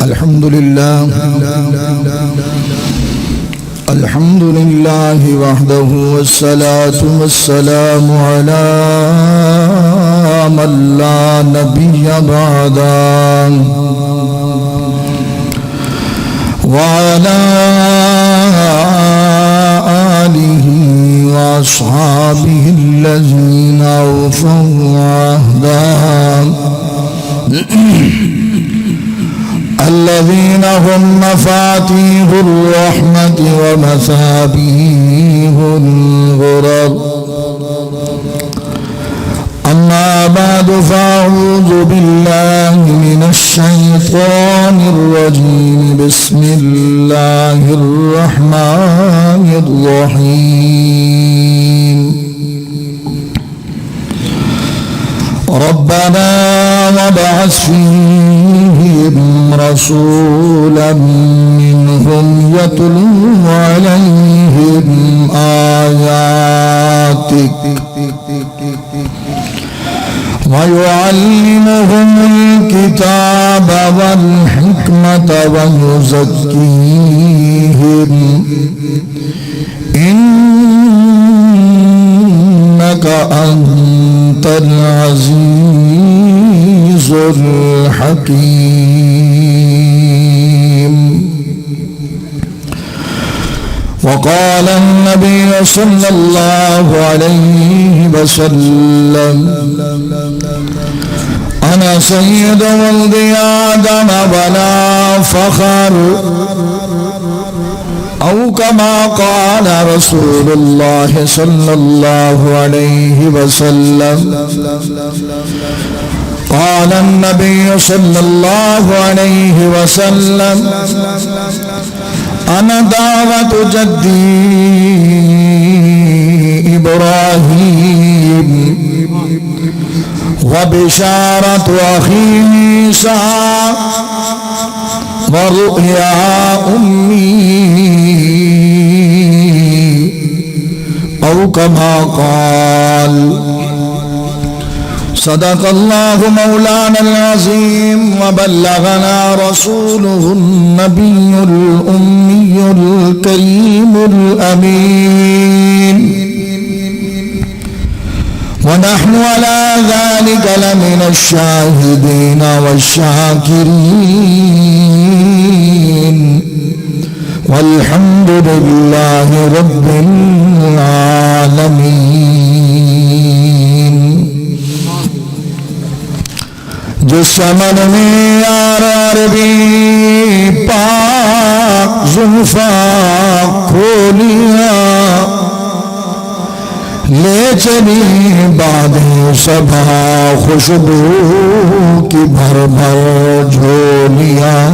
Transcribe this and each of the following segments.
الحمد لله وحده والصلاة والسلام على من لا نبي بعده وعلى آله وأصحابه الذين أوفوا عهدهم الذين هم مفاتيح الرحمة ومصابيح الغرر. أما بعد فأعوذ بالله من الشيطان الرجيم. بسم الله الرحمن الرحيم. ربنا وابعث فيهم رسولا منهم يتلو عليهم آياتك ويعلمهم الكتاب والحكمة ويزكيهم إنك أنت العزيز الحكيم. وقال النبي صلى الله عليه وسلم أنا سيد ولد آدم ولا فخر، أو كما قال رسول الله صلى الله عليه وسلم. قال النبي صلى الله عليه وسلم أنا دعوة جدي إبراهيم وبشارة أخي عيسى ورؤيا أمي، أو كما قال. صدق الله مولانا العظيم وبلغنا رسوله النبي الأمي الكريم الأمين، ونحن على ذلك لمن الشاهدين والشاكرين، والحمد لله رب العالمين. جس چمن میں یار عربی پاک زلفاں کھولیا، لے چلی بادیں صبا خوشبو کی بھر بھر جھولیاں.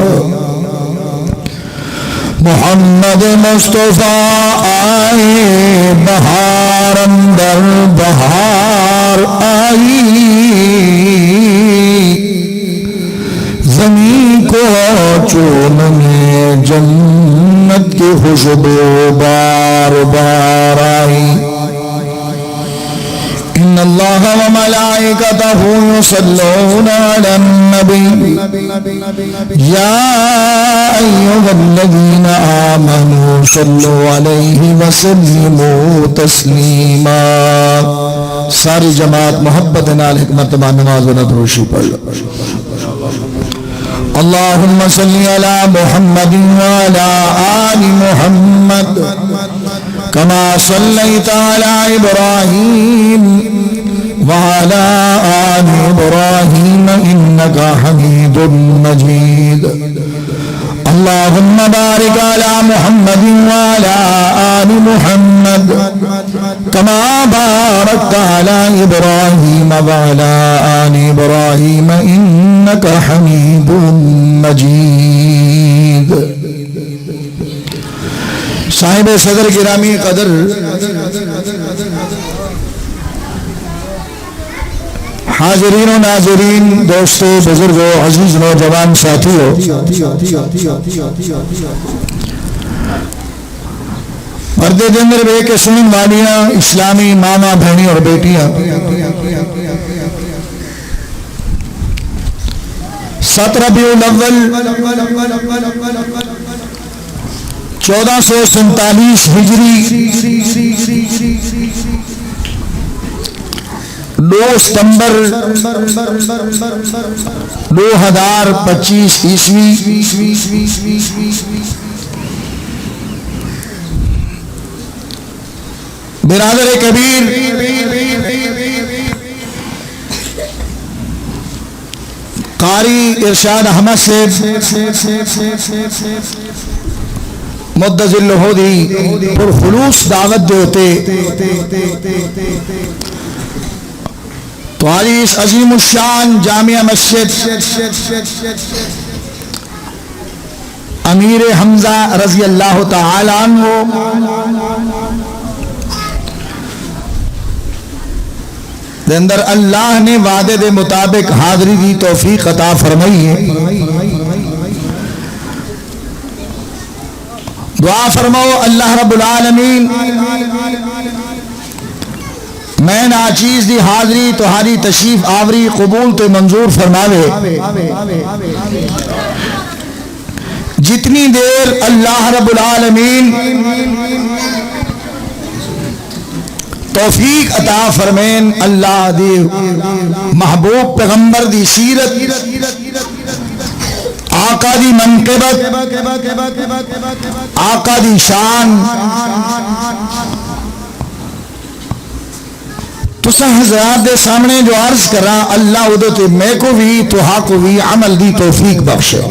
محمد مصطفیٰ آئے بہار اندر بہار آئی، زمین کو چومنے جنت کی خوشبو بار بار آئی. ان اللہ وملائکتہ یصلون علی النبی یا ایھا الذین آمنوا صلوا علیہ وسلموا تسلیما. ساری جماعت محبت نال ایک مرتبہ نماز و ندروشی پڑھ لو. اللہم صلی علی محمد وعلی آل محمد كما صليت على إبراهيم وعلى آل إبراهيم إنك حميد مجيد. اللهم بارك على محمد وعلى آل محمد كما باركت على إبراهيم وعلى آل إبراهيم إنك حميد مجيد. صاحب صدر گرامی قدر، حاضرین و ناظرین، دوستو، بزرگو، عزیز نوجوان ساتھیو، پردے دے اندر بے کے سنن والیاں، اسلامی ماما بہنی اور بیٹیاں، 7 ربیع الاول 1447 ہجری 2 ستمبر 2025 عیسوی برادر کبیر قاری ارشاد احمد صاحب مدظ اللہ دی پر خلوص دعوت دے ہوتے تو آج اس عظیم الشان جامعہ مسجد امیر حمزہ رضی اللہ تعالی عنہ دے اندر اللہ نے وعدے دے مطابق حاضری دی توفیق عطا فرمائی ہے. دعا فرماؤ اللہ رب العالمین میں ناچیز دی حاضری تہاری تشریف آوری قبول تے منظور فرماوے. جتنی دیر اللہ رب العالمین توفیق عطا فرمین اللہ دی محبوب پیغمبر دی سیرت آقا دی منقبت آقا دی شان تسا حضرات دے سامنے جو عرض کرا اللہ ادھو تے میں کو بھی تو ہاں کو بھی عمل دی توفیق بخشے.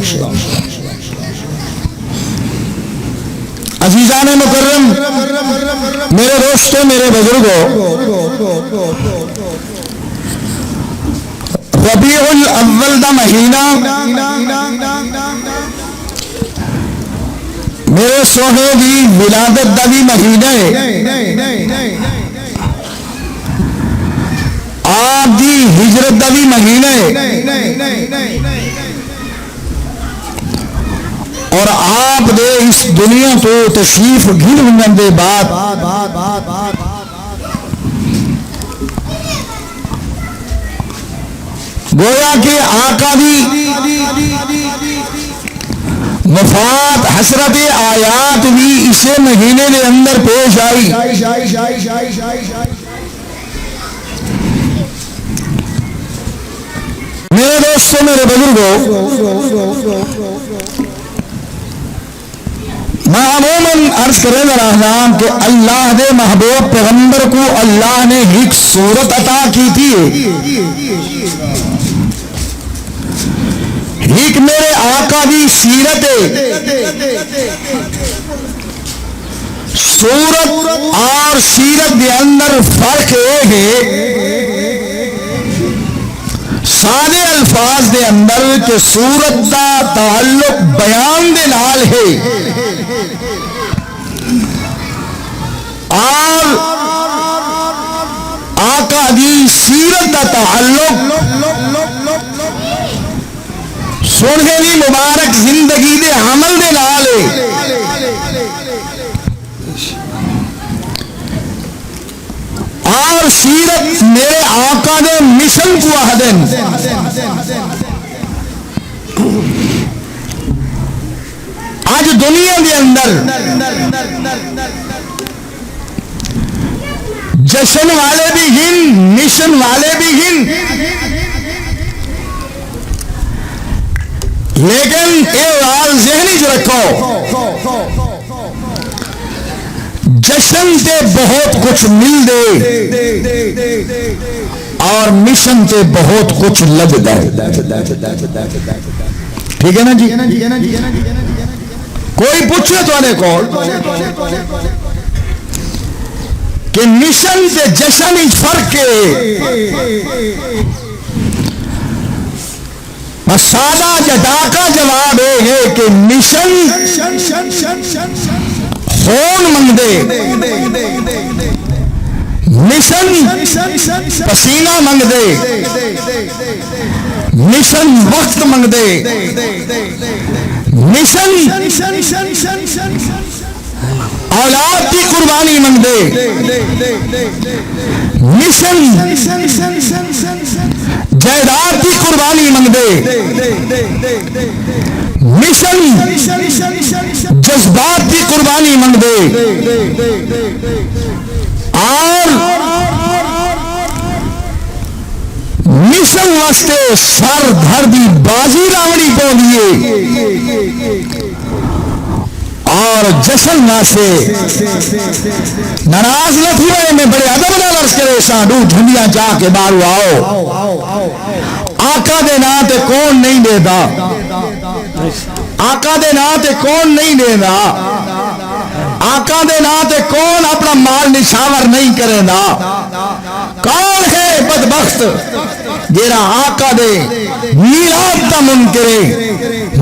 عزیزان مکرم میرے دوستوں میرے بزرگوں ربیع الاول دا مہینہ میرے سونے دی ولادت دا بھی مہینہ ہے. آپ دی ہجرت دا بھی مہینہ ہے اور آپ دے اس دنیا تو تشریف گھر ہونے دے بعد گویا کہ آقا دی وفات حسرت آیات بھی اسے مہینے دے اندر پیش آئی. میرے دوستوں میرے بزرگوں میں عموماً عرض کرے رہا کہ اللہ دے محبوب پیغمبر کو اللہ نے ایک صورت عطا کی تھی. ایک میرے آقا دی سیرت صورت اور سیرت دے اندر فرق ہے سادے الفاظ دے اندر کہ صورت دا تعلق بیان دے نال ہے اور آقا دی سیرت دا تعلق سونے دی مبارک زندگی دے عمل دے نال ہے. اور سیرت میرے آقا دے مشن کو احدن آج دنیا دے اندر جشن والے بھی ہیں مشن والے بھی ہیں لیکن یہ حال ذہنی جو رکھو جشن تے بہت کچھ مل دے اور مشن تے بہت کچھ لگ دے. ٹھیک ہے نا جی. کوئی پوچھے تو آنے کو کہ مشن تے جشن ہی فرق ہے. سادہ جداکا جواب ہے کہ مشن خون منگ دے مشن پسینہ منگ دے مشن وقت منگ دے مشن اولاد کی قربانی منگ دے مشن جائیداد کی قربانی منگ دے، مشن جذبات کی قربانی منگ دے، اور مشن واسطے سر دھر دی بازی راوڑی پو دیے، اور جشن ناسے ناراض نہ تھی رہے میں بڑے ادب نال عرض کرے سانڈو جھنڈیاں جا کے بارو آؤ، آقا دے نا تے کون نہیں دے دا، آقا دے نا تے کون نہیں دے دا، آقا دے نا تے کون اپنا مال نشاور نہیں کرے دا، کون ہے بدبخت جیرا آقا دے میلاد دا منکرے،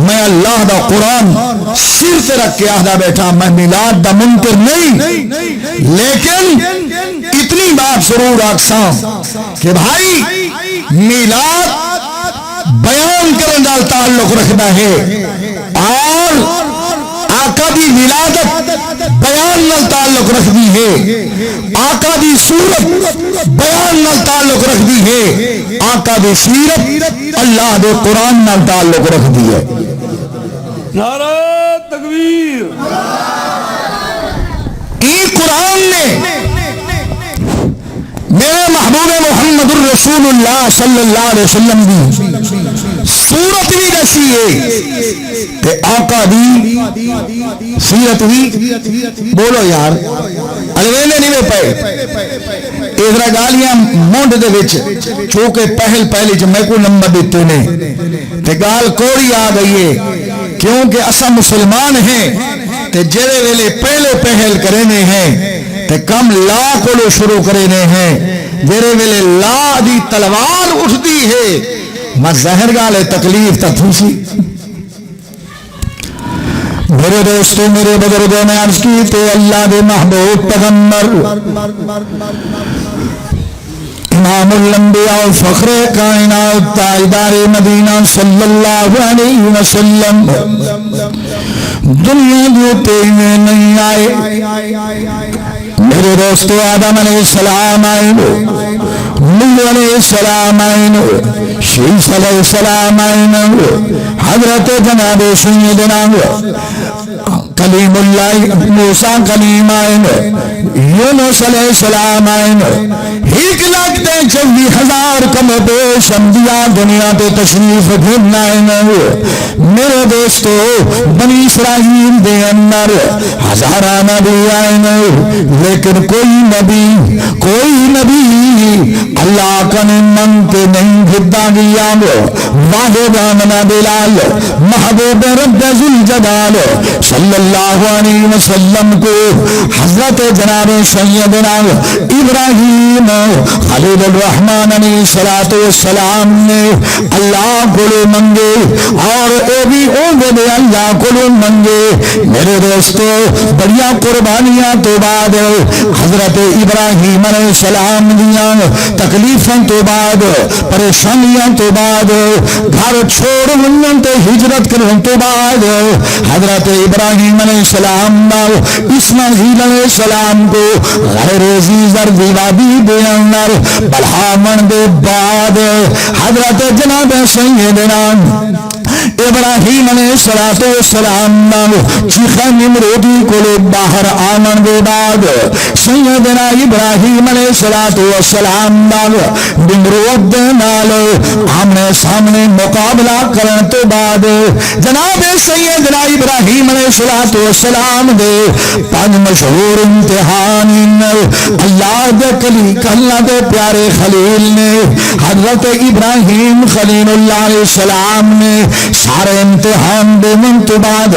میں اللہ دا قرآن سر سے رکھ کے آدھا بیٹھا میں میلاد دا منکر نہیں، لیکن اتنی بات ضرور آکساں کہ بھائی میلاد بیان کرنے نال تعلق رکھنا ہے، اور آقا دی ولادت بیان نال تعلق رکھتی ہے، آقا دی صورت بیان نال تعلق رکھتی ہے، آقا دی سیرت اللہ دے قرآن نال تعلق رکھتی ہے۔ نعرہ تکبیر۔ یہ قرآن نے میرے محبوب محمد الرسول اللہ صلی اللہ علیہ وسلم دی صورت بھی دسی ہے کہ آقا دی سیرت بھی، بولو یار الویلے نہیں میں پائے ادھر گالیاں مونڈ دے وچ چونکہ پہلی جو میں کو نمبر دیتے نے تے گال کوڑی آ گئی ہے، کیونکہ اسا مسلمان ہیں تے جڑے ویلے پہل کرنے ہیں تے کم لا کو شروع کرنے ہیں، جڑے ویلے لا دی تلوار اٹھتی ہے میں ظاہر گالے تکلیف تا تھوسی۔ میرے دوستو میرے بزرگوں نے عرض کی تے اللہ دے محبوب پیغمبر امام الانبیاء فخر کائنات تاجدار مدینہ صلی اللہ علیہ وسلم دنیا دیتے میں نہیں آئے، میرے دوستو آدم علیہ السلام آئے، نوح علیہ السلام آئے، شیس علیہ السلام آئے، حضرت جناب سیدنا کلیم اللہ موسیٰ کلیم آئے، یونس علیہ السلام آئے، 1,24,000 کم پیش انبیاء دنیا پہ تشریف گھرنا ہے۔ میرے دوستو بنی اسرائیل دے اندر ہزارہ نبی آئے، لیکن کوئی نبی اللہ کا منتے نہیں گھدا گیا، واحدان بلال محبوب رب ذوالجلال صلی اللہ علیہ وسلم کو حضرت جناب سیدنا ابراہیم خلیل الرحمن علیہ السلام نے اللہ کو منگے، اور اے بھی دے اللہ کو منگے۔ میرے دوستو بڑیا قربانیاں تو بعد حضرت ابراہیم علیہ السلام دیاں تکلیفاں تو بعد پریشانیاں تو بعد گھر چھوڑ ونن تے ہجرت کرن تو بعد حضرت ابراہیم علیہ السلام اسماعیل علیہ السلام کو غیر زیزر وادی دے اندر بلحامن دے بعد حضرت جناب سیدنا ابراہیم علیہ السلام چیخہ نمرودی کو باہر آمن دے بعد سیدنا ابراہیم علیہ السلام نمرود دے نال آمنے سامنے مقابلہ کرن تو بعد جناب سیدنا ابراہیم علیہ السلام دے 5 مشہور امتحان اللہ دے اللہ دے پیارے خلیل نے حضرت ابراہیم خلیل اللہ علیہ السلام نے سارے امتحان دے من تو بعد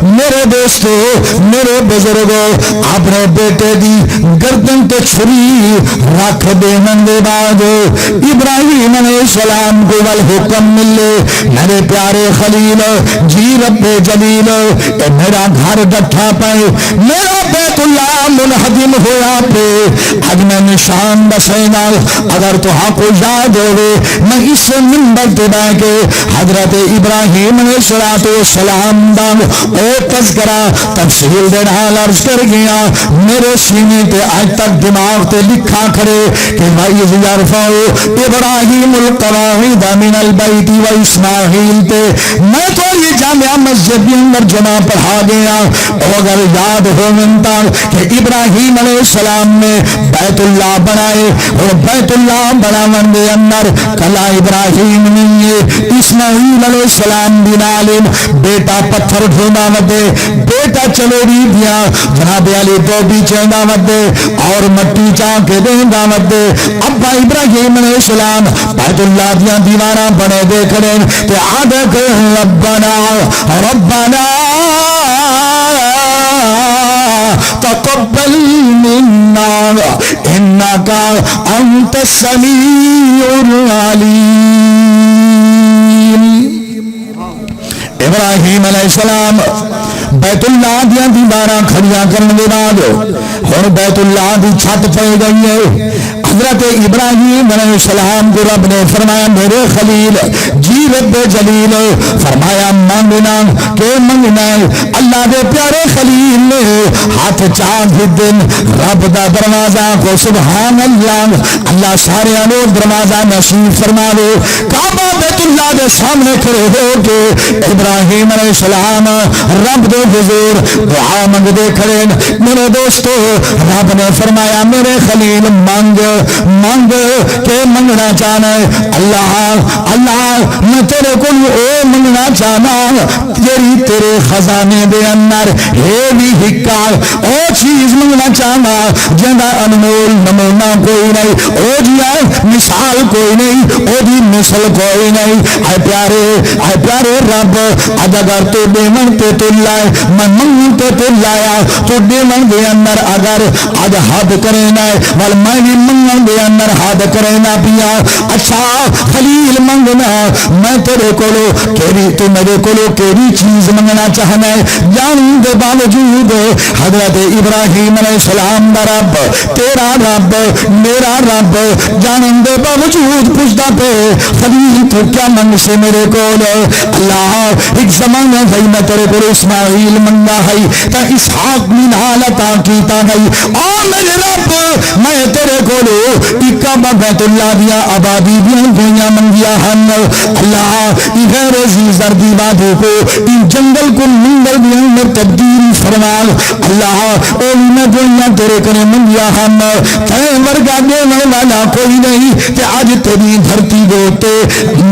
میرے دوستو میرے بزرگوں اپنے بیٹے دی گردن تے چھری رکھ دے من دے بعد ابراہیم علیہ السلام کو والحکم ملے، میرے پیارے خلیل جی رب جلیل اے میرا گھر ڈٹھا پائے، میرا بیت اللہ منہدم ہوا پہ اج میں نشان بسینا، اگر تو ہاں کو یاد ہوئے میں اس منبر تے بیٹھ کے حضرت ابراہیم علیہ السلام دا او تذکرہ تفصیل دے نال عرض کر گیا میرے سینے تے اج تک دماغ تے لکھا کھڑے کہ وَإِذْ يَرْفَعُ إِبْرَاهِيمُ الْقَوَاعِدَ مِنَ الْبَيْتِ وَإِسْمَاعِيلُ تے میں تو یہ جامعہ مسجد کے اندر جمع پڑھا گیا اور اگر یاد ہو منتا کہ ابراہیم علیہ السلام نے بیت اللہ بنائے اور بیت اللہ بناون دے اندر کلا ابراہیم نے اسماعیل علیہ السلام دی نالم بیٹا پتھر ڈھونڈا ودے بیٹا چلو بھی دیا جناب علی تو بھی چیندا ودے اور مٹی چا کے دیندا ودے ابا ابراہیم علیہ السلام بیت اللہ دیاں دیواراں بنے دے کھڑے تے آد کہ ربنا ربنا تقبل منا انك انت السميع العليم. ابراہیم علیہ السلام بیت اللہ دیا دیواراں کھڑیاں کرنے دے بعد ہن بیت اللہ دی چھت پے گئی ہے. حضرت ابراہیم علیہ السلام کو رب نے فرمایا میرے خلیل جی رب جلیل فرمایا مانگنا کہ منگنا اللہ دے پیارے خلیل نے ہاتھ چاند دن رب دا دروازہ کو سبحان اللہ اللہ سارے انو دروازہ نصیب فرماوے کعبہ بیت اللہ دے سامنے کھڑے ہو کے ابراہیم علیہ السلام رب دے حضور دعا منگ دے کھڑے. میرے دوستو رب نے فرمایا میرے خلیل مانگ مانگ کے منگنا چاہنا ہے اللہ اللہ میں تیرے کو او منگنا چاہنا تیری تیرے خزانے دے اندر ہے بھی ہکا او چیز منگنا چاہنا جنہ انمول نمونہ کوئی نہیں او جیا مثال کوئی نہیں او دی مثل کوئی نہیں. اے پیارے رب اج اگر تو بے من تے تو لائے میں منگ تے تو لایا تو بے من دے اندر اگر اج حد کرے نہ ول میں بھی منگ دے اندر حد کرے نہ پیا اچھا خلیل منگنا میں تیرے کولو کیڑی تو میرے کولو کیڑی چیز منگنا چاہنا ہے جان دے باوجود حضرت ابراہیم علیہ السلام دا رب تیرا رب میرا رب جان دے باوجود پوچھدا پے خلیل تو کیا منگ سے میرے کول اللہ ایک زمانہ ہے میں تیرے کولو اسماعیل منگا ہے تا اسحاق من حالتا کیتا گئی او میرے رب میں تیرے کولو اکابہ بیت اللہ دیا آبادی دیا گویاں منگیا ہن اللہ غیر زیزر دی وادی کو ان جنگل کو منگل دیا میں تبدیل فرمال اللہ اولی میں گویاں تیرے کنے منگیا ہن تین ورگا دینے والا کوئی نہیں کہ آج تیری دھرتی دوتے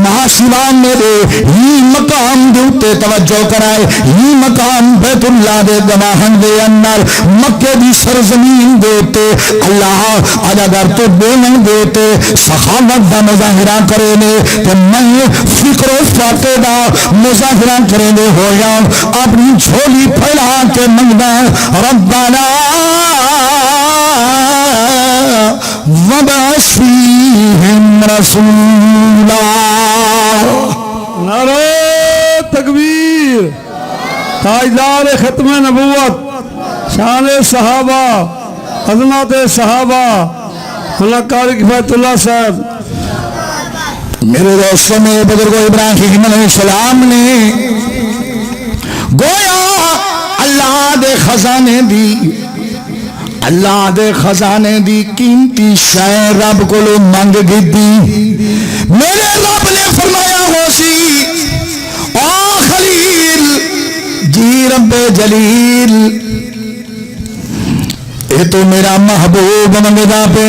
ناسوا میرے ہی مقام دوتے توجہ کرائے ہی مقام بیت اللہ دے گواہن دے اندر مکہ دی سرزمین دوتے اللہ آج اگر تو بے نہیں دیتے سخاوت دا مظاہرہ کرے لے تو میں فکر و فاتح دا مظاہرہ کرے لے ہو یا اپنی جھولی پھیلا کے منگنا ربنا وبعث فیہم رسولا. نعرہ تکبیر تاجدار ختم نبوت شان صحابہ عظمت صحابہ خلقار کفایت اللہ صاحب. میرے دوستوں میں بزرگ ابراہیم علیہ السلام نے گویا اللہ دے خزانے دی قیمتی شے رب کو لو منگ گدی. میرے رب نے فرمایا ہو سی او خلیل جی رب جلیل اے تو میرا محبوب منگدا پہ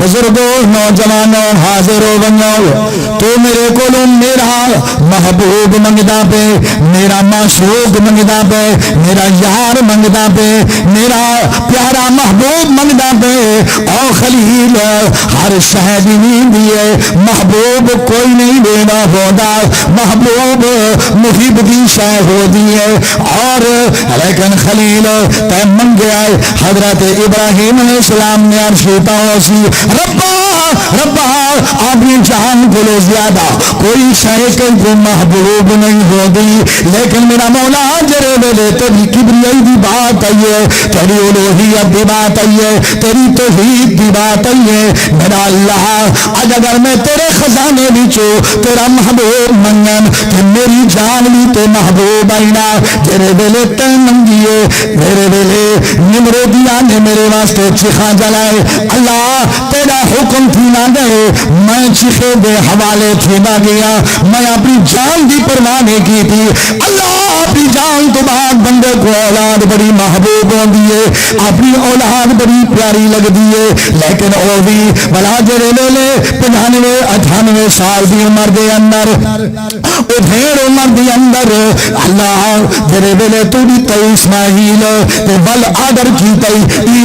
بزرگوں نوجوانوں حاضر ہو بنو تو میرے کو میرا محبوب منگدا پہ میرا معشوق منگدا پہ میرا یار منگدا پہ میرا پیارا محبوب منگدا پہ او خلیل ہر شہد نہیں دیے محبوب کوئی نہیں دینا ہوتا محبوب محب دی شہ ہو دیے اور لیکن خلیل تے منگیا حضرت ابراہیم علیہ السلام نے عرش پاؤ سی ربا اپنی جان کو زیادہ کوئی شے کو محبوب نہیں ہوگی، لیکن میرا مولا جرے ویلے تیری کبریائی دی بات آئی ہے، تیری الوہیت دی بات آئی ہے، تیری توحید دی بات آئی ہے، میرا اللہ اج اگر میں تیرے خزانے وچوں تیرا محبوب منگن تے میری جان بھی تے محبوب آئی نا، جرے ویلے تے منگیے میرے ویلے نمرودیاں نے میرے واسطے چیخاں جلائے، اللہ تیرا حکم تھی نہ گئے، میں چیخے دے حوالے تھی نہ گیا، میں اپنی جان دی پرواہ نہیں کی تھی، اللہ اپنی جان تو بعد بندے کو اولاد بڑی محبوب ہوندی ہے، اپنی اولاد بڑی پیاری لگ دی ہے، لیکن او بھی بلا جرے لے لے 95-98 سال دی عمر دے اندر او بھیڑ عمر دی اندر اللہ جرے ویلے تو بھی تے اسماعیل تے بل آدر کی تے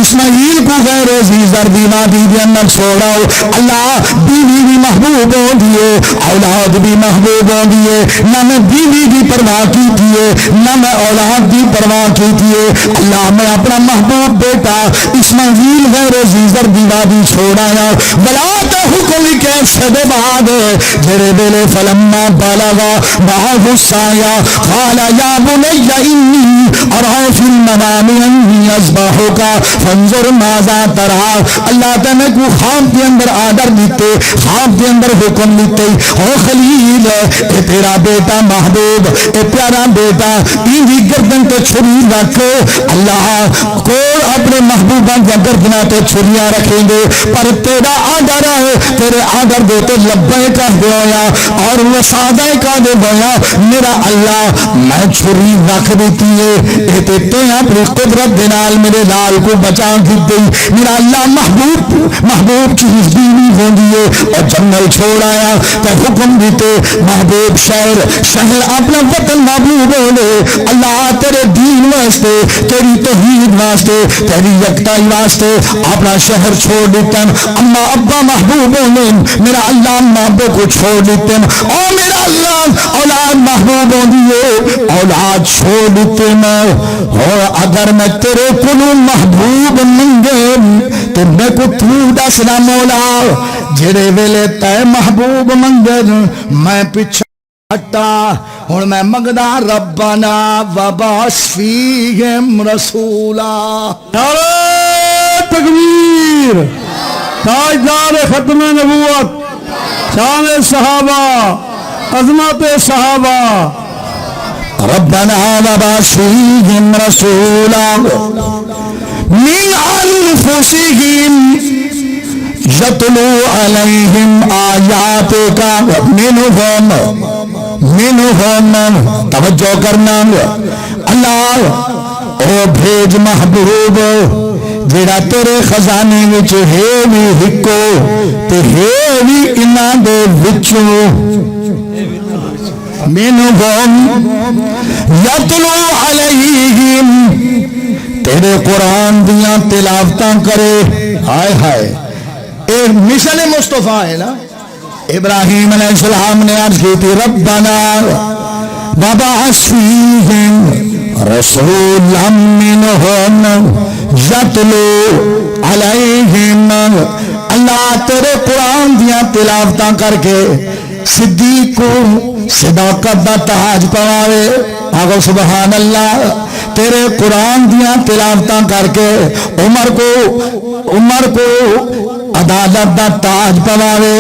اسماعیل کو غیر عزیزر دی وادی دے اندر چھوڑاؤ، اللہ بیوی بھی محبوب ہو دیے، اولاد بھی محبوب ہو دیے، نہ میں بیوی دی پرواہ کی تھیے نہ میں اولاد دی پرواہ کی تھیے، اللہ میں اپنا محبوب بیٹا اسماعیل غیر عزیزر دی وادی چھوڑایا، بلا تے حکم کیسے دے بعد جرے ویلے فلما بلغا معه السعي قال يا بني إني أرى في المنام أني أذبحك فانظر ماذا ترى، اللہ تعالیٰ کو خواب کے اندر آرڈر دیتے، خواب کے اندر حکم دیتے، او خلیل اے تیرا بیٹا محبوب اے پیارا بیٹا ایندی گردن تے چھری رکھ، اللہ کو اپنے محبوبہ کی گردنہ تے چھریاں رکھیں گے، پر تیرا آرڈر ہے، تیرے آرڈر دیتے لبے کا ہویا اور وسادہ کا دے ہویا، میرا اللہ میں چھری رکھ دیتی ہے، اے تے اپنی قدرت دنال میرے لال کو بچا کی دی، میرا اللہ محبوب چیز بیوی ہوندی ہے، اور جنگل چھوڑ آیا تے حکم دیتے محبوب شہر اپنا وطن محبوب ہونے، اللہ تیرے دین واسطے تیری توحید واسطے تیری یکتائی واسطے اپنا شہر چھوڑ دیتے ہیں، اما ابا محبوب ہونے میرا اللہ اما ابو کو چھوڑ دیتے ہیں، اور میرا اللہ اولاد محبوب ہوندی ہے، اولاد چھوڑ دیتے ہیں، اور اگر میں تیرے کلو محبوب منگے تو میں کو تو دسنا مولا جڑے ویلے تے محبوب منگن میں پیچھے ہٹا، ہن میں منگدا ربنا وبعث فیہم رسولا، نعرہ تکبیر، تاجدار ختم نبوت، شان صحابہ، عظمت صحابہ، ربنا وبعث فیہم رسولا من انفسہم یتلو علیہم آیاتک منہم توجہ کرنا، اللہ او بھیج محبوب جیڑا تیرے خزانے وچ ہے بھی ہکو تے ہے بھی انہاں دے وچوں، منہم یتلو علیہم تیرے قرآن دیاں تلاوتاں کرے، ہائے ہائے ایک مشن مصطفیٰ ہے نا، ابراہیم علیہ السلام نے عرض کی تھی ربنا وبعث فیہم رسولا منہم یتلو علیہم، اللہ تیرے قرآن دیاں تلاوتاں کر کے صدیق کو صداقت دا تاج پواوے، آگو سبحان اللہ، تیرے قرآن دیاں تلاوتاں کر کے عمر کو عدالت دا تاج پواوے،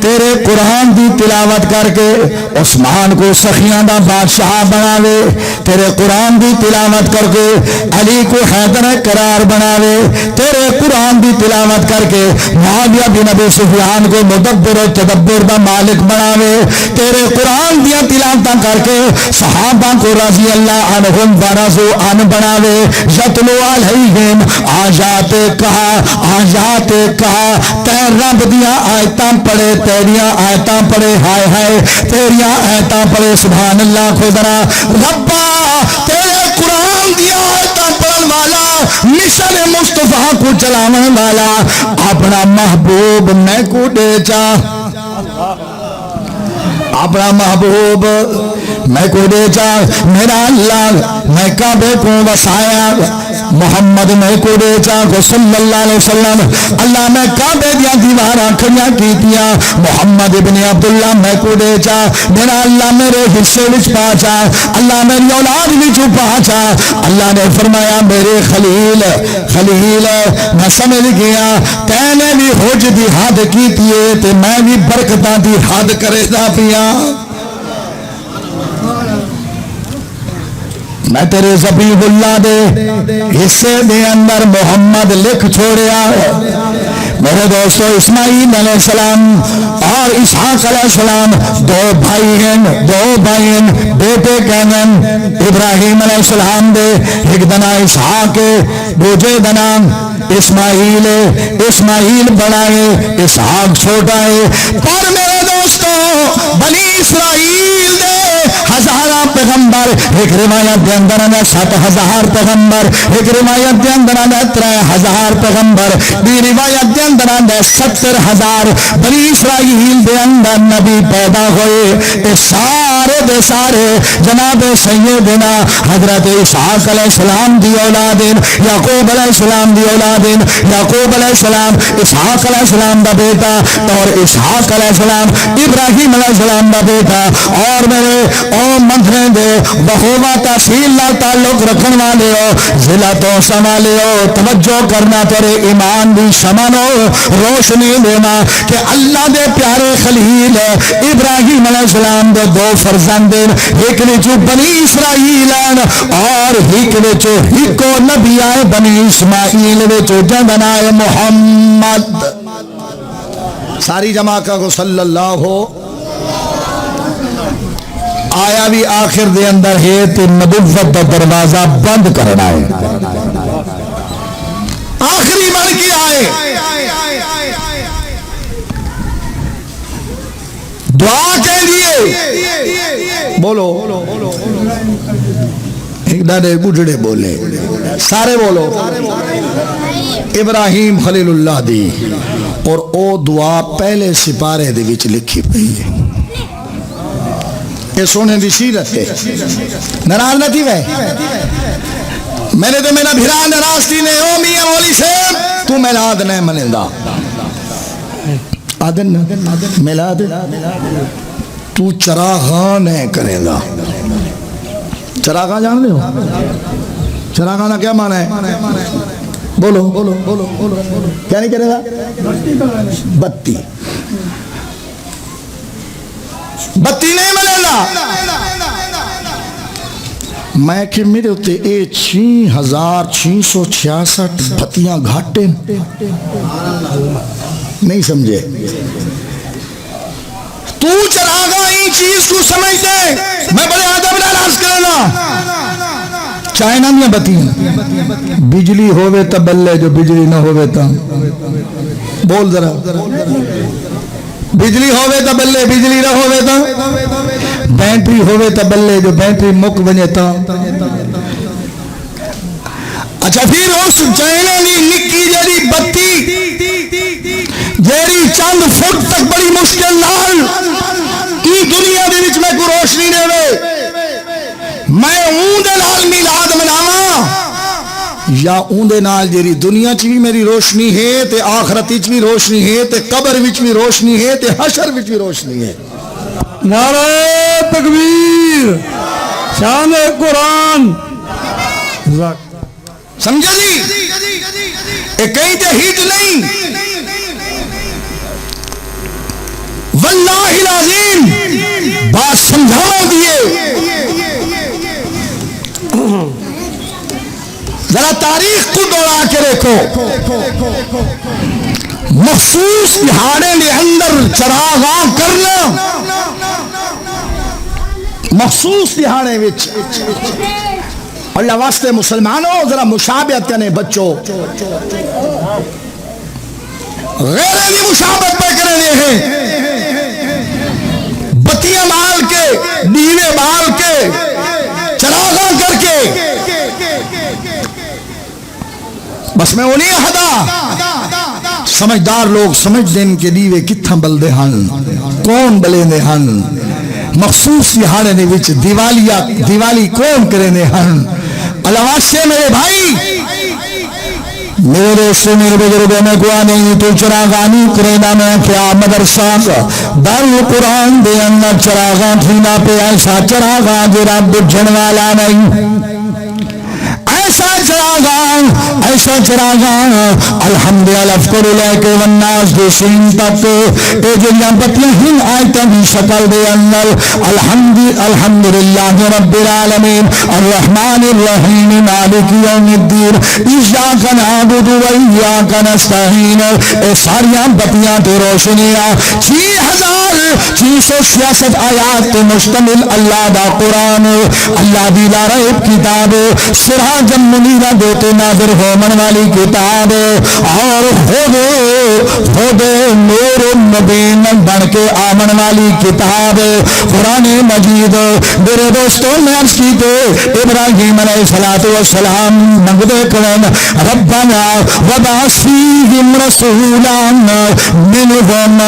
تیرے قرآن دی تلاوت کر کے عثمان کو سخیاں دا بادشاہ بناوے، تیرے قرآن دی تلاوت کر کے علی کو حیدر قرار بناوے، تیرے قرآن دی تلاوت کر کے معاویہ بن ابی سفیان کو مدبر و تدبر دا مالک بناوے، تیرے قرآن دیا تلاوتاں کر کے صحابہ کو رضی اللہ عنہم ورضوا عنہ بناوے، یتلو علیہم آیات کہا تے رب دیا آیتاں پڑھے، تیریاں آیتاں پڑھے، ہائے ہائے تیریاں آیتاں پڑھے، سبحان اللہ خدا ربا تیرے قرآن دیا آیتاں پڑھن والا مشن مصطفیٰ کو چلاون والا اپنا محبوب میں کو دے چا، اپنا محبوب میں کو دے چا میرا اللہ میں کعبے کو وسایا محمد میں کو دے چا کو صلی اللہ علیہ وسلم اللہ میں کعبے دیا دیواراں کھڑیاں کیتیاں محمد ابن عبداللہ میں کو دے چا میرا اللہ میرے حصے وچ پہنچا اللہ میری اولاد وچ پہنچا اللہ نے فرمایا میرے خلیل خلیل میں سمجھ گیا کہنے بھی حج دی حد کیتی ہے تے میں بھی برکتاں دی حد کرے دا پیا میں تیرے ذبیح اللہ دے حصے دے اندر محمد لکھ چھوڑیا میرے دوستو اسماعیل علیہ السلام اور اسحاق علیہ السلام دو بھائی ہیں بیٹے کہنن ابراہیم علیہ السلام دے ایک دنا اسحاق دوجے دنا اسماعیل بڑا ہے اسحاق چھوٹا ہے پر میرے دوستو بنی اسرائیل دے ہزارہ پیغمبر ایک روایت دے اندر 7,000 پیغمبر ایک روایت دے اندر 3,000 پیغمبر دی روایت دے اندر 70,000 بنی اسرائیل دے اندر نبی پیدا ہوئے اے سارے دے سارے جناب سیدنا حضرت اسحاق علیہ السلام دی اولادین یعقوب علیہ السلام دی اولادین یعقوب علیہ السلام اسحاق علیہ السلام دا بیٹا اور اسحاق علیہ السلام ابراہیم علیہ السلام دا بیٹا اور میرے مندرے دے بہوا تحصیل نال تعلق رکھن والے ہو ضلع تو سنبھالے ہو توجہ کرنا تیرے ایمان دی شمنو روشنی دینا کہ اللہ دے پیارے خلیل ابراہیم علیہ السلام دے 2 فرزند ایک وچوں بنی اسرائیل اور ایک وچوں ایکو نبی آئے بنی اسماعیل وچوں جندا ہے محمد ساری جماعت کو صلی اللہ ہو آیا بھی آخر دے اندر ہے تو نبوت دا دروازہ بند کرنا ہے آخری بن کی آئے دعا کے لیے بولو ایک دادے بڑھڑے بولے سارے بولو ابراہیم خلیل اللہ دی اور او دعا پہلے سپارے دے وچ لکھی پئی ہے یہ سونے دی سیرت ہے ناراض نہ تھی میں نے تو میرا بھرا ناراض تھی نے او میاں مولی صاحب تو میلاد نہیں منیندا آدن میلاد تو چراغاں نہیں کرے گا چراغاں جان لے ہو چراغاں کیا معنی ہے بولو کیا نہیں کرے گا بتی بتی نہیں ملے گا میں کہ میرے ہوتے 6,666 بتیاں گھاٹے نہیں سمجھے تو چراغا ہی چیز کو سمجھ دے میں بڑے آدم ناراض کرنا چائنا میں بتیاں بجلی ہوئے تا بلے جو بجلی نہ ہوئے تا بول ذرا بجلی ہوئے تا بلے بجلی نہ ہوئے تا بینٹری ہوئے تا بلے جو بینٹری مک بنے تا اچھا پھر اس چائنا دی نکی جڑی بتی جیری چند فٹ تک بڑی مشکل نال کی دنیا دے وچ میں کو روشنی دے وے میں اون دے نال میلاد مناواں یا اون دے نال جیری دنیا چ بھی میری روشنی ہے تے آخرت وچ بھی روشنی ہے تے قبر وچ بھی روشنی ہے تے حشر وچ بھی روشنی ہے نعرہ تکبیر شان قرآن سمجھا جی ایک کہیں تے ہیٹ نہیں واللہ العظیم بات سمجھاؤ دیئے ذرا تاریخ کو دوڑا کے دیکھو مخصوص دہاڑے کے اندر چراغاں کرنا مخصوص دہاڑے وچ اللہ واسطے مسلمانوں ذرا مشابہت کرنے بچوں غیرے دی مشابہت پہ کرنے ہیں بتیاں مال کے دیوے مال کے چراغاں کر کے بس میں انہیں ہدا سمجھدار لوگ سمجھ دیں کہ دیوے کتھاں بلدے ہن کون بلے دے ہن مخصوص دہاڑے دے وچ دیوالی کون کرے نے ہن الواسے میرے بھائی میرے دوستوں میرے بزرگوں میں گوا نہیں تو چراغانی کرینا میں کیا مدرسہ دارالقرآن دے اندر چراغاں تھینا پہ ایسا چراغاں جو رب بجھن والا نہیں ایسا چراغاں الحمدللہ افکر لیک والناس دے سین تک اے جلیاں بطیاں ہی آیتاں بھی شکل دے اندر الحمدللہ رب العالمین الرحمن الرحیم مالک یوم الدین ایاک نعبد و ایاک نستعین اے ساریاں بطیاں تے روشنیاں 6,666 آیات تے مشتمل اللہ دا قرآن اللہ دی لا ریب کتاب سراج منیرہ دیتے ناظر ہومن والی کتاب اور خود نور مبین بن کے آمن والی کتاب قرآن مجید میرے دوستوں میں عرض کی دے ابراہیم علیہ السلام منگدے کرن ربنا وبعث فیہم رسولا منہم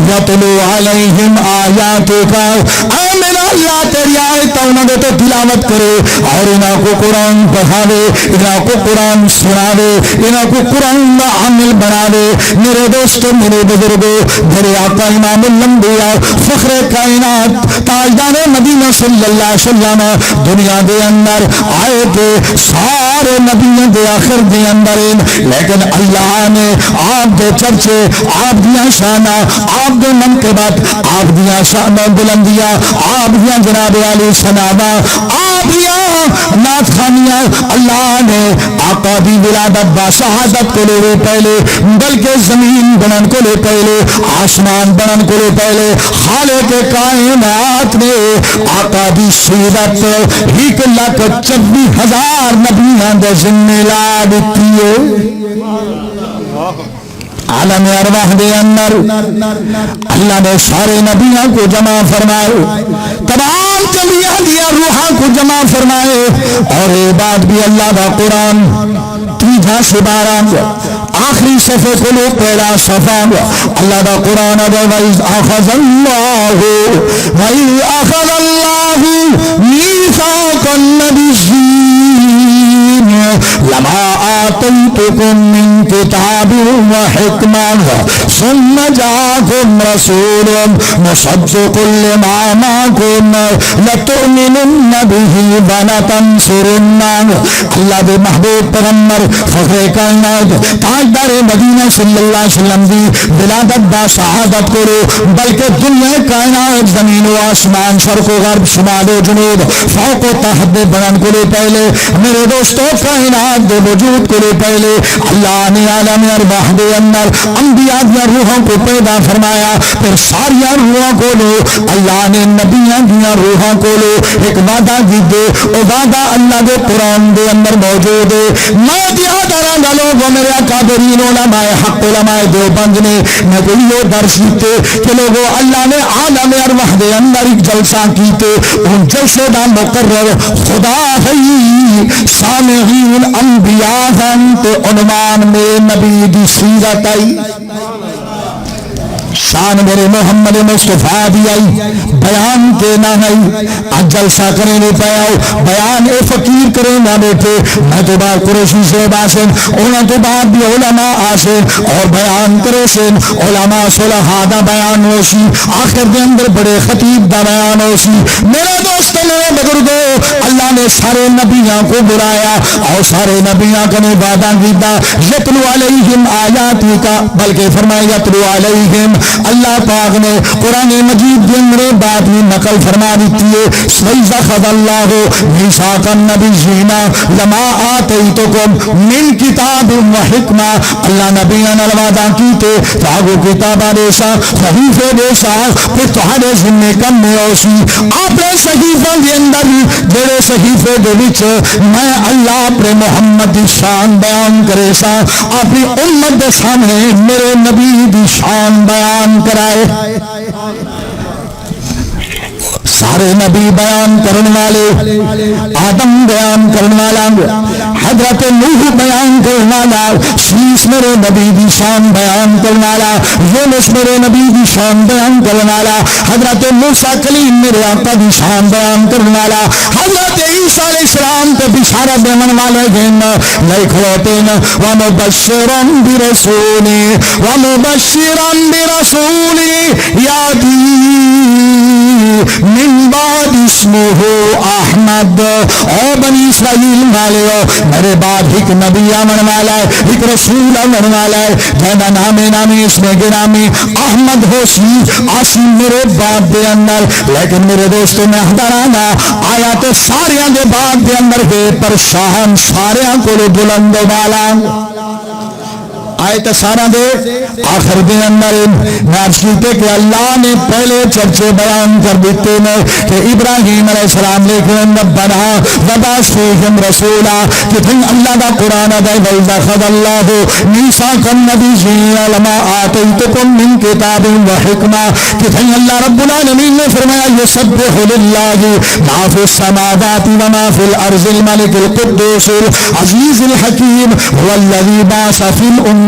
یتلو علیہم آیاتک اے میرا اللہ تیری آیت انہوں نے تو تلاوت کرے اور انہوں کو قرآن پڑھاوے انہوں کو قرآن سناوے انہوں کو قرآن عمل بناوے میرے دوستوں میرے بزرگوں میرے آقا امام الانبیاء فخر کائنات تاجدار مدینہ صلی اللہ علیہ وسلم دنیا دے اندر آئے تھے سارے نبیوں دے آخر دے اندر لیکن اللہ نے آپ دے چرچے آپ دیا شانہ آپ دے منقبت آپ دیا شانہ بلندیاں آپ دیا جناب علی سنابہ آپ دیا نات خانیاں اللہ نے آقا دی ولادت با شہادت کو لے پہلے بلکہ زمین بنن کو لے پہلے آسمان بنن کو لے پہلے خالق کائنات نے آقا دی سیرت 1,24,000 نبیاں دے ذمہ لا دیتی ہے عالم ارواح دے اندر اللہ نے سارے نبیوں کو جمع فرمائے تمام جلیاں دیا روحاں کو جمع فرمائے اور یہ بات بھی اللہ دا قرآن 3 آخری صفحے کو لو پہلا صفحہ اللہ دا قرآن وَإِذْ أَخَذَ اللَّهُ مِيثَاقَ النَّبِيِّينَ لَمَا آتَيْتُكُم مِّن كِتَابٍ وَحِكْمَةٍ ثُمَّ جَاءَكُمْ رَسُولٌ مُصَدِّقٌ لِّمَا مَعَكُمْ لَتُؤْمِنُنَّ بِهِ وَلَتَنصُرُنَّهُ اللہ دے محبوب پیغمبر فخر کائنات تاجدار مدینہ صلی اللہ علیہ وسلم دی ولادت با شہادت کرو بلکہ دنیا کائنات زمین و آسمان شرق و غرب شمال و جنوب فوق و تحت بلند کو لے پہلے میرے دوستوں کائنات دے وجود کو لے پہلے اللہ نے عالم ارواح دے اندر انبیاء دیا روحوں کو پیدا فرمایا پھر ساریا روحوں کو لو اللہ نے نبیاں دیا روحوں کو لو ایک وعدہ دی دے او وعدہ اللہ دے قرآن دے اندر موجود ہے میں دیا داران دا لوگوں میرے اکابرین علماء حق علماء دیوبند نے میں کوئی یہ درس دیتے کہ لوگوں اللہ نے عالم ارواح دے اندر ایک جلسہ کیتے ان جلسے دا مقرر خدا ہے سامعین انبیاء تو عنوان میں نبی دی سیرت آئی شان میرے محمد مصطفیٰ دی آئی بیان کے نہ آئی آج جلسہ کریں نہیں پایا بیان اے فقیر کریں نہ بیٹھے میں تو بات قریشی سے باسن انہوں تو بات بھی علماء آسن اور بیان کرے سن علماء صلحہ دا بیان ہوشی آخر دے اندر بڑے خطیب دا بیان ہوشی میرے دوست میرے بزرگوں اللہ نے سارے نبیاں کو بلایا اور سارے نبیاں کا نے وعدہ کیتا یتلو علیہم آیاتی کا بلکہ فرمایا یتلو علیہم اللہ پاک نے قرآن مجید کے اندر بات میں نقل فرما دیتی ہے وَإِذْ أَخَذَ اللَّهُ مِيثَاقَ النَّبِيِّينَ لَمَا آتَيْتُكُم مِّن كِتَابٍ وَحِكْمَةٍ اللہ نبیوں نے وعدہ کیتے تاگو کتابہ دیسا صحیفے دیسا پھر تہاڈے ذمے کم میں ہوسی اپنے صحیفہ کے اندر جڑے صحیفے دے وچ میں اللہ اپنے محمد دی شان بیان کرے سا اپنی امت دے سامنے میرے نبی دی شان بیان کرائے سارے نبی بیان کرنے والے، آدم بیان کرنے والا، حضرت نوح بیان کرنے والا، شیش میرے نبی دی شان بیان کرنے والا، یونس میرے نبی دی شان بیان کرنے والا، حضرت موسیٰ کلیم میرے آقا دی شان بیان کرنے والا، حضرت عیسیٰ علیہ السلام پہ بشارت دینے والے گن لکھ ہوتے ہیں وَمُبَشِّرًا بِرَسُولٍ وَمُبَشِّرًا بِرَسُولٍ یاتی من بعد اسمہ احمد۔ او بنی اسرائیل والے میرے بعد ایک نبی آمن والا ہے، ایک رسول آمن والا ہے جہاں نامی اس میں گرامی احمد ہو سی آسی میرے بعد دے اندر، لیکن میرے دوستوں میں حضرانا آیا تو ساریاں دے بعد دے اندر ہے پر شاہن ساریاں کو بلند والا آئے تو سارا دے آخر دے اندر نارس کیتے کہ اللہ نے پہلے چرچے بیان کر دیتے ہیں کہ ابراہیم علیہ السلام لے کے ربنا وبعث فیہم رسولا کہ تھن اللہ دا قرآن دے وَإِذَا خَذَ اللَّهُ مِيثَاقَ النَّبِيِّينَ لَمَا آتَيْتُكُم مِّن كِتَابٍ وَحِكْمَةٍ کہ تھن اللہ رب العالمین نے فرمایا يُسَبِّحُ لِلَّهِ مَا فِي السَّمَاوَاتِ وَمَا فِي الْأَرْضِ الْمَلِكِ الْقُدُّوسِ الْعَزِيزِ الْحَكِيمِ هُوَ الَّذِي بَعَثَ فِي الْأُمِّيِّينَ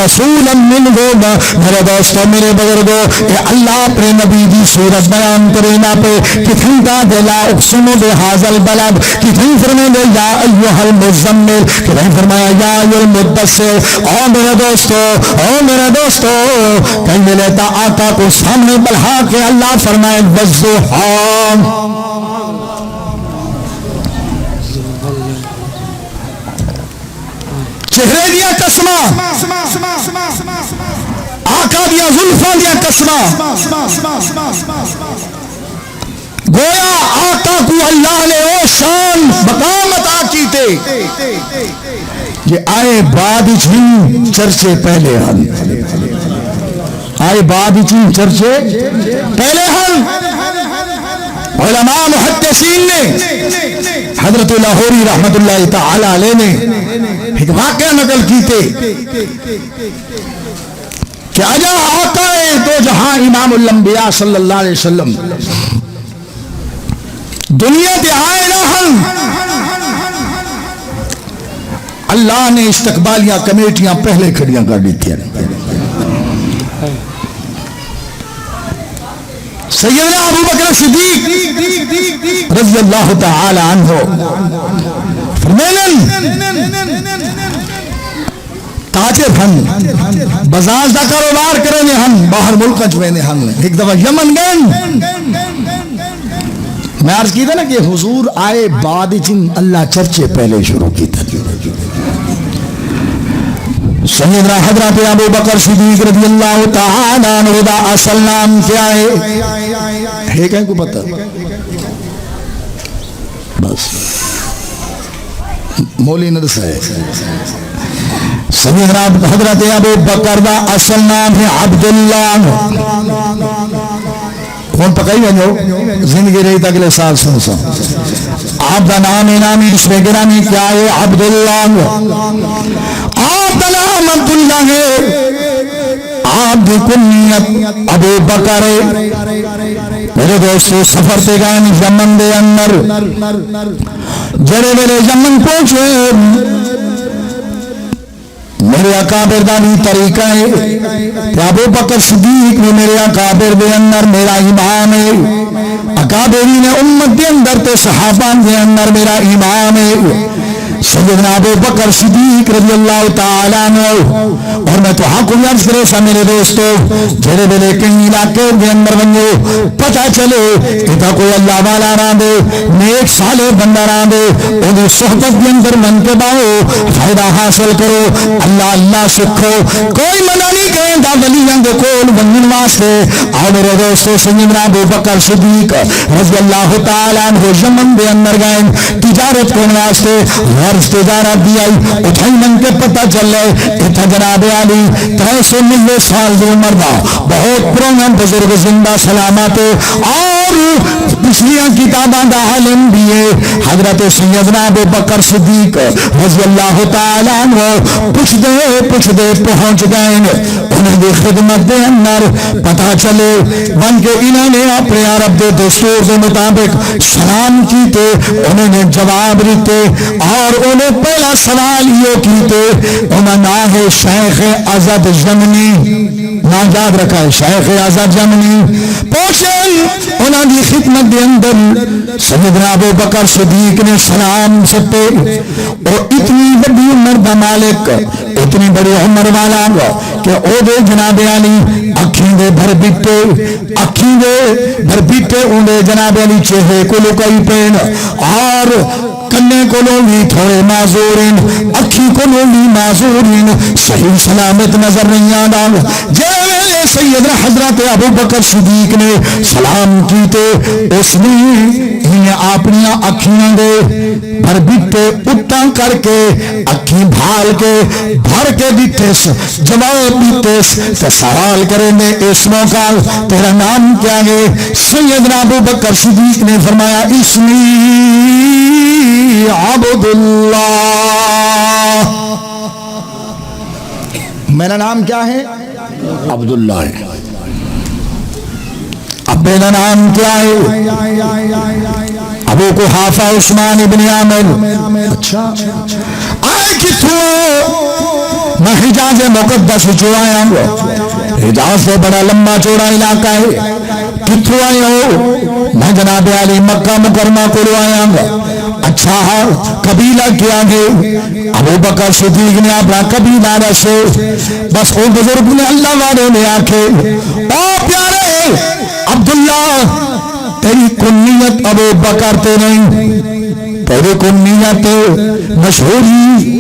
رسولا منهم۔ میرے دوستو میرے بزرگو کہ اللہ اپنے نبی دی صورت بیان کرینا پہ کتن کا دلا اقسم بهذا البلد، کتن فرمائے دے یا ایوہ المزمل، کتن فرمایا یا ایوہ المدثر۔ او میرے دوستو کہیں ملتا آقا کو سامنے بلہا کے اللہ فرمائے والضحیٰ، چہرے دیا قسمہ، آقا دیا زلفاں دیا قسمہ، گویا آقا کو اللہ نے او شان مقام عطا کیتے یہ آئے بعد چین چرچے پہلے ہن، آئے بعد چین چرچے پہلے ہن۔ علماء محدثین نے حضرت لاہوری رحمت اللہ تعالی علیہ نے ایک واقعہ نقل کیتے کہ اجا آقا دو جہاں امام الانبیاء صلی اللہ علیہ وسلم دنیا تے آئے نہ ہن، اللہ نے استقبالیہ کمیٹیاں پہلے کھڑیاں کر دیتی ہیں۔ سیدنا ابو بکر صدیق رضی اللہ تعالی عنہ فرمائیں تاجر ہن، بازار دا کاروبار کرنے ہن، باہر ملک میں ہن، ایک دفعہ یمن گئے۔ میں عرض کی تھا نا کہ حضور آئے بعد چن اللہ چرچے پہلے شروع کی تھا۔ سیدنا حضرت ابو بکر صدیق رضی اللہ تعالی عنہ دا اصل نام کیا ہے کہیں کو پتہ؟ بس مولی ندس ہے۔ سیدنا حضرت ابو بکر دا اصل نام ہے عبداللہ۔ کون پکائی بنو زندگی رہی تک لے سال سن سن آپ دا نامی اس میں گرامی کیا ہے؟ عبداللہ۔ آپ دا نام عبداللہ ہے، آپ دی کنیت ابو بکر ہے۔ میرے دوستو سفر تے گئے یمن دے اندر، جڑے میرے یمن پہنچے میرے اکابر دا بھی طریقہ ہے کہ ابو بکر صدیق بھی میرے اکابر دے اندر میرا امام ہے، اکابرین امت دے اندر تے صحابان دے اندر میرا امام ہے سیدنا ابو بکر صدیق رضی اللہ تعالیٰ عنہ۔ اور میں تو حق عرض کرے سا میرے دوستو جڑے بلے کہیں علاقے دے اندر بنجو پتہ چلے کہ کوئی اللہ والا نہ دے، نیک صالح بندہ نہ دے، انہیں صحبت دے اندر من کے باؤ فائدہ حاصل کرو، اللہ اللہ سکھو، کوئی منع نہیں کہیں دا ولیاں دے کول بنن واسطے۔ آؤ میرے دوستو سیدنا ابو بکر صدیق رضی اللہ تعالیٰ عنہ یمن دے اندر گئے تجارت کرنے واسطے، غرض تجارت دی آئی اٹھائی من کے پتہ چل رہے اتھا جناب علی 390 سال دی عمر دا بہت پرانا بزرگ زندہ سلامت آؤ اور پچھلیاں کتاباں دا عالم بھی ہے حضرت سیدنا ابو بکر صدیق رضی اللہ تعالیٰ عنہ پوچھ دے پہنچ گئے انہیں دی خدمت دے اندر پتا چلے بن کے انہوں نے اپنے عرب دے دستور کے مطابق سلام کیتے انہوں نے جواب دیتے اور انہیں پہلا سوال یہ کیتے انہوں نے ہے شیخ عزد یمنی نا یاد رکھا ہے شیخ عزد یمنی پوچھیں انہوں نے خدمت دے اندر سیدنا ابو بکر صدیق نے سلام ستے اور اتنی بڑی عمر دا مالک اتنی بڑی عمر والا کہ او دے جناب علی اکھیں دے بھر بیٹے اندے جناب علی چہرے کو لکائی پین اور کنے کو بھی تھوڑے معذورین اکھی کو بھی معذورین صحیح سلامت نظر نہیں آنا جیسے سیدنا حضرت ابو بکر صدیق نے سلام کیتے اس نے انہیں اپنی اکھیاں دے بھر بیٹے اٹھا کر کے اکھی بھال کے بھر کے دیتیس جواب دیتیس تو سوال کریں دے اس موقع تیرا نام کیا ہے سیدنا ابو بکر صدیق نے فرمایا اسمی عبداللہ میرا نام کیا ہے عبداللہ ہے اب میرا نام کیا ہے ابو قحافہ عثمان ابن عامر اچھا آئے کتوں میں حجاز مقدس چوڑایا حجاز سے بڑا لمبا چوڑا علاقہ ہے کتوں آئے ہو میں جناب علی مکہ مکرمہ کو آیا اچھا قبیلہ کیا ہے ابو بکر صدیق نے اپنا قبیلہ رسے بس وہ بزرگ نے اللہ والے نے آکھے او پیارے عبداللہ تیری کنیت ابو بکر تے نہیں تیری کنیت مشہوری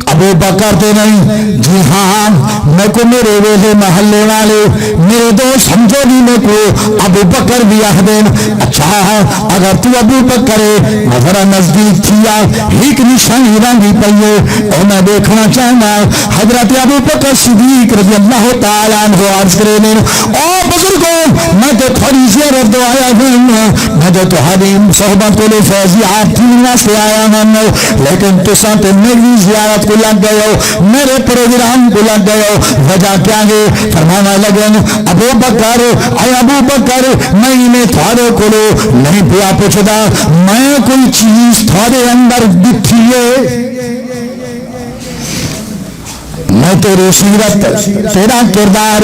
ابو بکر تے نہیں جی ہاں میں کو میرے ویلے محلے والے میرے دوست سمجھو بھی میں کو ابو بکر بھی آہدین اچھا اگر تو ابو بکر نظرہ نزدیک تھیا ایک نشانی رنگی پئیے اور میں دیکھنا چاہنا حضرت ابو بکر صدیق رضی اللہ تعالیٰ عنہ عرض کرنے او بزرگوں میں تو تھوڑی زیارت دو آیا ہوں میں تو تمہاری صحبت کو لے فیضیات تھی سے آیا ہوں لیکن تو ساتھ میری زیارت کو لگ گئے ہو میرے پروگرام کو لگ گئے ہو وجہ کیا ہے فرمانا لگے ابو بکر اے ابو بکر میں انہیں تھوڑے کو لو نہیں پیا پوچھدا میں کوئی چیز تھوڑے اندر دکھی ہے میں تیری سیرت تیرا کردار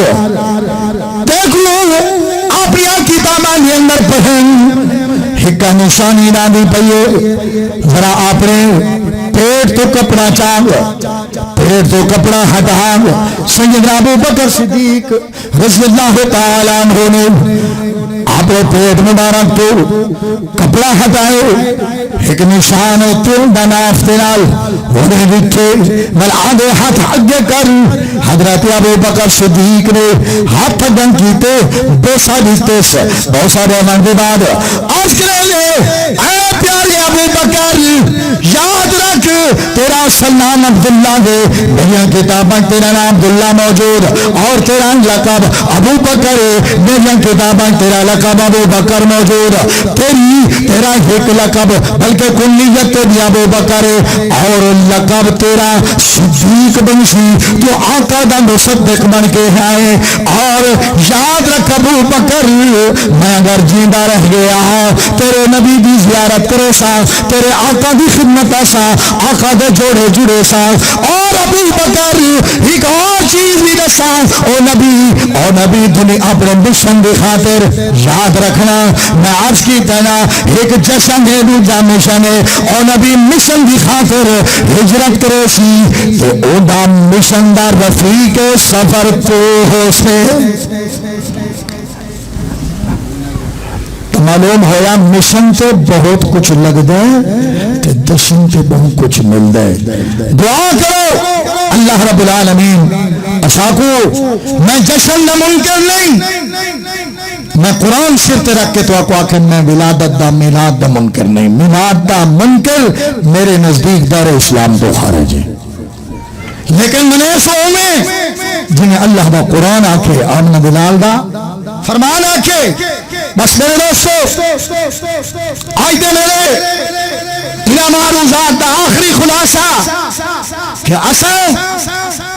دیکھ لو اپنی کتاباں کے اندر پڑھیں ایک نشانی نہ دی پئیے ذرا آپ نے پیٹ تو کپڑا چاہو پیٹ تو کپڑا ہٹاؤ سیدنا ابو بکر صدیق رضی اللہ تعالیٰ عنہ نے آپ پیٹ مبارک تو کپڑا ہٹائے ایک نشان تل دناف تنال انہیں لکھے مل آدھے ہاتھ اگے کر حضرت ابو بکر صدیق نے ہاتھ اگن کیتے بوسا دیتے سے بوسا دینا کے بعد آج کرے لے اے پیارے ابو بکر یاد رکھ تیرا سلام عبداللہ دے میری کتابیں تیرا نام عبداللہ موجود اور تیرا لقب ابو بکر میری کتابیں تیرا لقب ابو بکر موجود تیرا ایک لقب بلکہ کنیت بھی ابو بکر اور لقب تیرا صدیق بن سی تو آقا دا مصدق بن کے آئے اور یاد رکھ ابو بکر میں اگر جیندہ رہ گیا تیرے نبی دی زیارت کرے سا تیرے آقا دی خدمت سا آقا دے جوڑے جڑے سا اور ابو بکر ایک اور چیز بھی دسا او نبی دنیا اپنے مشن دی خاطر یاد رکھنا میں عرض کی تینا ایک جشن ہے دوجا مشن ہے او نبی مشن دی خاطر ہجرت کرے سی تو او دا مشن دا رفیق سفر تو ہو سے معلوم ہویا مشن سے بہت کچھ لگ دے کہ دشن سے بہت کچھ مل دے دعا کرو اللہ رب العالمین اساکو میں جشن نہ منکر نہیں میں قرآن شرط رکھ کے تو آپ کو آخر میں ولادت دا میلاد دا منکر نہیں میلاد دا منکر میرے نزدیک دار اسلام تو خارج ہے لیکن من ایسا میں جنہیں اللہ دا قرآن آکے آمن بلال دا فرمان آکے بس میرے دوستو آج دے میرے انہاں معروضات دا آخری خلاصہ کہ اصل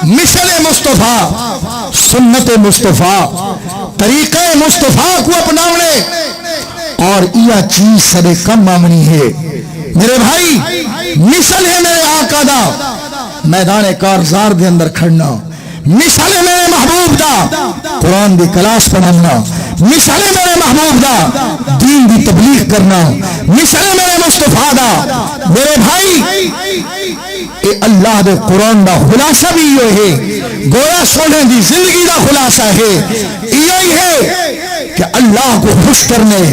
مثل مصطفیٰ سنت مصطفیٰ طریقہ مصطفیٰ کو اپناونے اور یہ چیز سب کم مانگنی ہے میرے بھائی. مثل ہے میرے آقا دا میدان کارزار دے اندر کھڑنا, مثل ہے میرے محبوب دا قرآن دی کلاس پڑھنا, مثل ہے میرے محبوب دا دین دی تبلیغ کرنا, مثل ہے میرے مصطفیٰ دا. میرے بھائی اے اللہ دے قرآن دا خلاصہ بھی یہ ہے, گویا سونے دی زندگی دا خلاصہ ہے یہی ہے کہ اللہ کو خوش کرنے,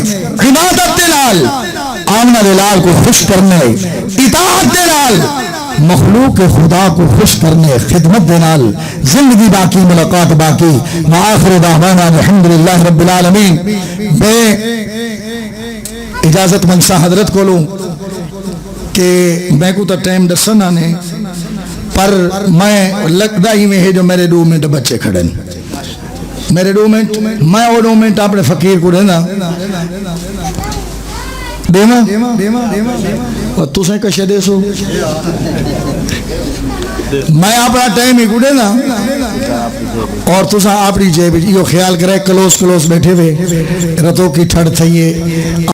عبادت دے نال آمنہ دلال کو خوش کرنے, اطاعت دے نال مخلوق خدا کو خوش کرنے, خدمت دے نال زندگی باقی, ملاقات باقی. وآخر دعوانا الحمدللہ رب العالمین. میں اجازت منسا حضرت کو لوں کہ میں کو تو ٹائم دسنا نے, پر میں لگتا ہی میں ہے جو میرے 2 منٹ بچے کھڑے میرے 2 منٹ میں وہ 2 منٹ اپنے فقیر کو دینا اور تسیں کشے دے سو میں اپنا ٹائم ہی گڑے نا اور تساں اپنی جیب یہ خیال کرے کلوز بیٹھے ہوئے رتوں کی ٹھڑ تھئیے